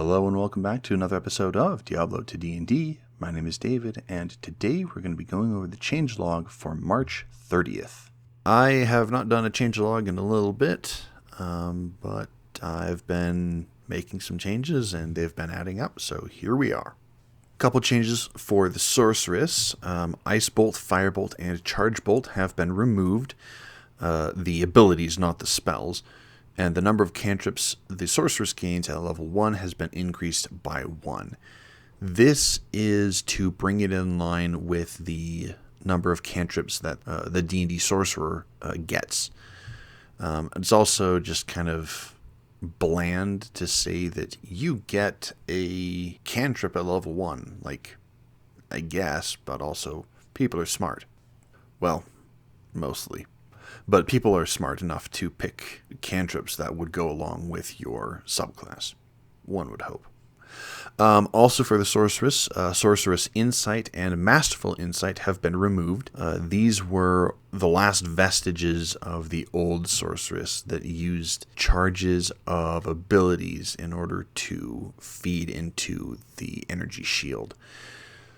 Hello and welcome back to another episode of Diablo to D&D. My name is David, and today we're going to be going over the changelog for March 30th. I have not done a changelog in a little bit, but I've been making some changes and they've been adding up, so here we are. Couple changes for the sorceress. Ice Bolt, Firebolt, and Charge Bolt have been removed. The abilities, not the spells. And the number of cantrips the sorceress gains at level 1 has been increased by 1. This is to bring it in line with the number of cantrips that the D&D sorcerer gets. It's also just kind of bland to say that you get a cantrip at level 1. Like, I guess, but also people are smart. Well, mostly. But people are smart enough to pick cantrips that would go along with your subclass. One would hope. Also for the Sorceress, Sorceress Insight and Masterful Insight have been removed. These were the last vestiges of the old Sorceress that used charges of abilities in order to feed into the energy shield.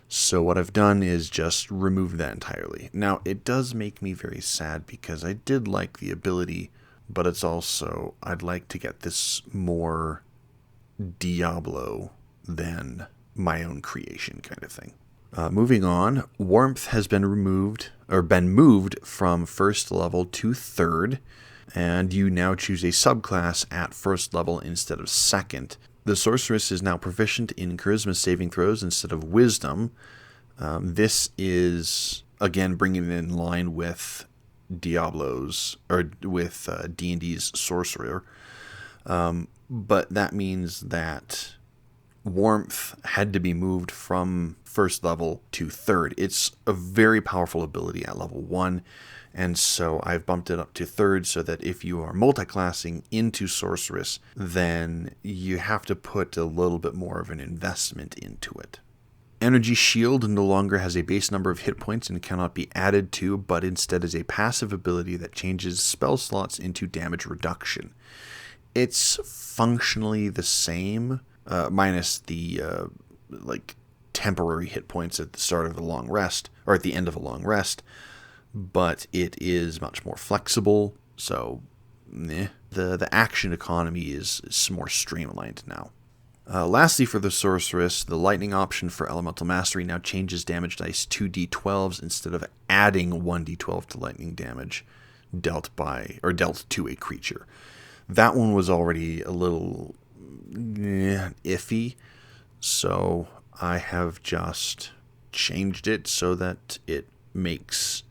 So what I've done is just remove that entirely. Now, it does make me very sad because I did like the ability, but it's also, I'd like to get this more Diablo than my own creation kind of thing. Moving on, Warmth has been removed, or been moved from 1st level to 3rd, and you now choose a subclass at 1st level instead of 2nd. The Sorceress is now proficient in Charisma saving throws instead of Wisdom. This is, again, bringing it in line with Diablo's, or with D&D's Sorcerer. But that means that Warmth had to be moved from 1st level to 3rd. It's a very powerful ability at level 1. And so I've bumped it up to 3rd so that if you are multiclassing into Sorceress, then you have to put a little bit more of an investment into it. Energy Shield no longer has a base number of hit points and cannot be added to, but instead is a passive ability that changes spell slots into damage reduction. It's functionally the same, minus the temporary hit points at the start of a long rest, or at the end of a long rest. But it is much more flexible, so the action economy is more streamlined now. Lastly, for the Sorceress, the Lightning option for Elemental Mastery now changes damage dice to d12s instead of adding 1d12 to lightning damage dealt to a creature. That one was already a little iffy, so I have just changed it so that it makes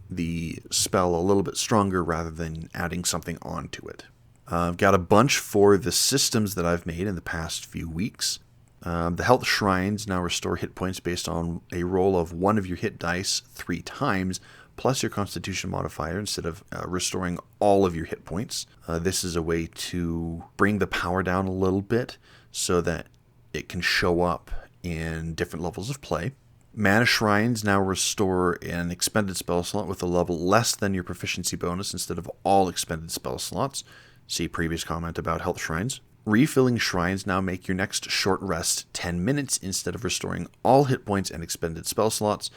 the spell a little bit stronger rather than adding something onto it. I've got a bunch for the systems that I've made in the past few weeks. The Health Shrines now restore hit points based on a roll of one of your hit dice 3 times, plus your Constitution modifier instead of restoring all of your hit points. This is a way to bring the power down a little bit so that it can show up in different levels of play. Mana Shrines now restore an expended spell slot with a level less than your proficiency bonus instead of all expended spell slots. See previous comment about Health Shrines. Refilling Shrines now make your next short rest 10 minutes instead of restoring all hit points and expended spell slots.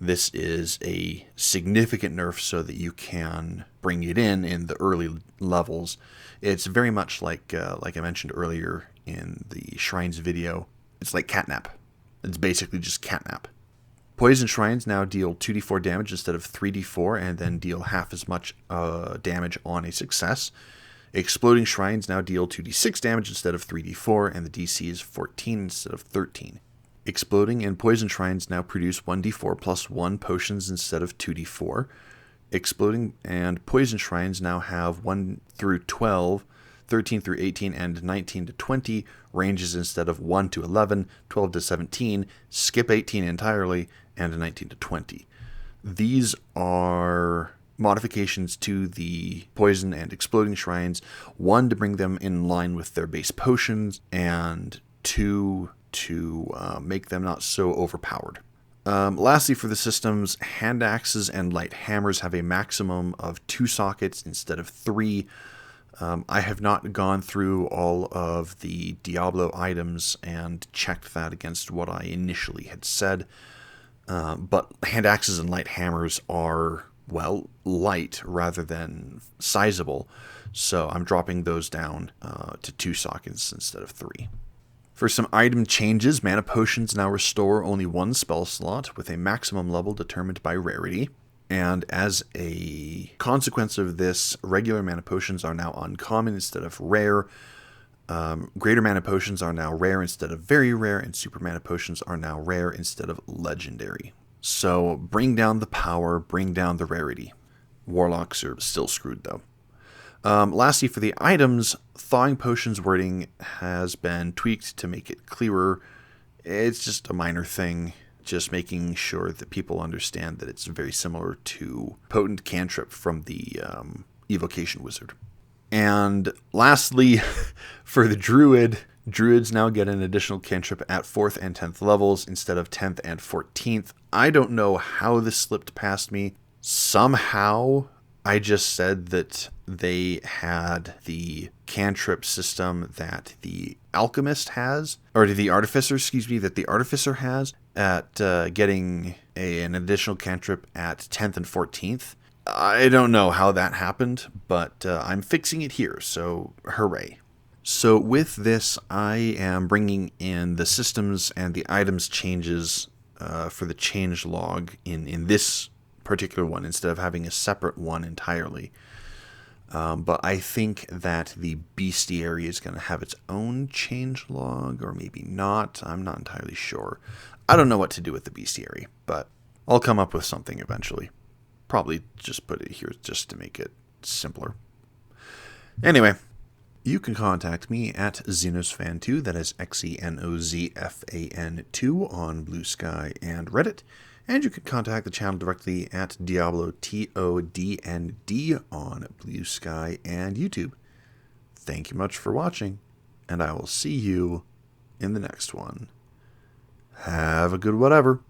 This is a significant nerf so that you can bring it in the early levels. It's very much like I mentioned earlier in the Shrines video. It's like catnap. It's basically just catnap. Poison Shrines now deal 2d4 damage instead of 3d4 and then deal half as much damage on a success. Exploding Shrines now deal 2d6 damage instead of 3d4 and the DC is 14 instead of 13. Exploding and Poison Shrines now produce 1d4 plus 1 potions instead of 2d4. Exploding and Poison Shrines now have 1 through 12, 13 through 18, and 19 to 20 ranges instead of 1 to 11, 12 to 17, skip 18 entirely, and 19 to 20. These are modifications to the Poison and Exploding Shrines. 1, to bring them in line with their base potions, and 2, to make them not so overpowered. Lastly, for the systems, hand axes and light hammers have a maximum of 2 sockets instead of 3. I have not gone through all of the Diablo items and checked that against what I initially had said, but hand axes and light hammers are, well, light rather than sizable, so I'm dropping those down to 2 sockets instead of 3. For some item changes, mana potions now restore only 1 spell slot with a maximum level determined by rarity. And as a consequence of this, regular mana potions are now uncommon instead of rare. Greater mana potions are now rare instead of very rare, and super mana potions are now rare instead of legendary. So bring down the power, bring down the rarity. Warlocks are still screwed though. Lastly, for the items, thawing potions wording has been tweaked to make it clearer. It's just a minor thing, just making sure that people understand that it's very similar to potent cantrip from the evocation wizard. And lastly, for the druids now get an additional cantrip at 4th and 10th levels instead of 10th and 14th. I don't know how this slipped past me. Somehow I just said that they had the cantrip system that the alchemist has, or the artificer, that the artificer has at getting an additional cantrip at 10th and 14th. I don't know how that happened, but I'm fixing it here, so hooray. So with this, I am bringing in the systems and the items changes for the changelog in this particular one instead of having a separate one entirely. But I think that the bestiary is going to have its own changelog, or maybe not. I'm not entirely sure. I don't know what to do with the bestiary, but I'll come up with something eventually. Probably just put it here just to make it simpler. Anyway, you can contact me at XenozFan2, that is XenozFan2 on Blue Sky and Reddit. And you can contact the channel directly at Diablo TODND on Blue Sky and YouTube. Thank you much for watching, and I will see you in the next one. Have a good whatever.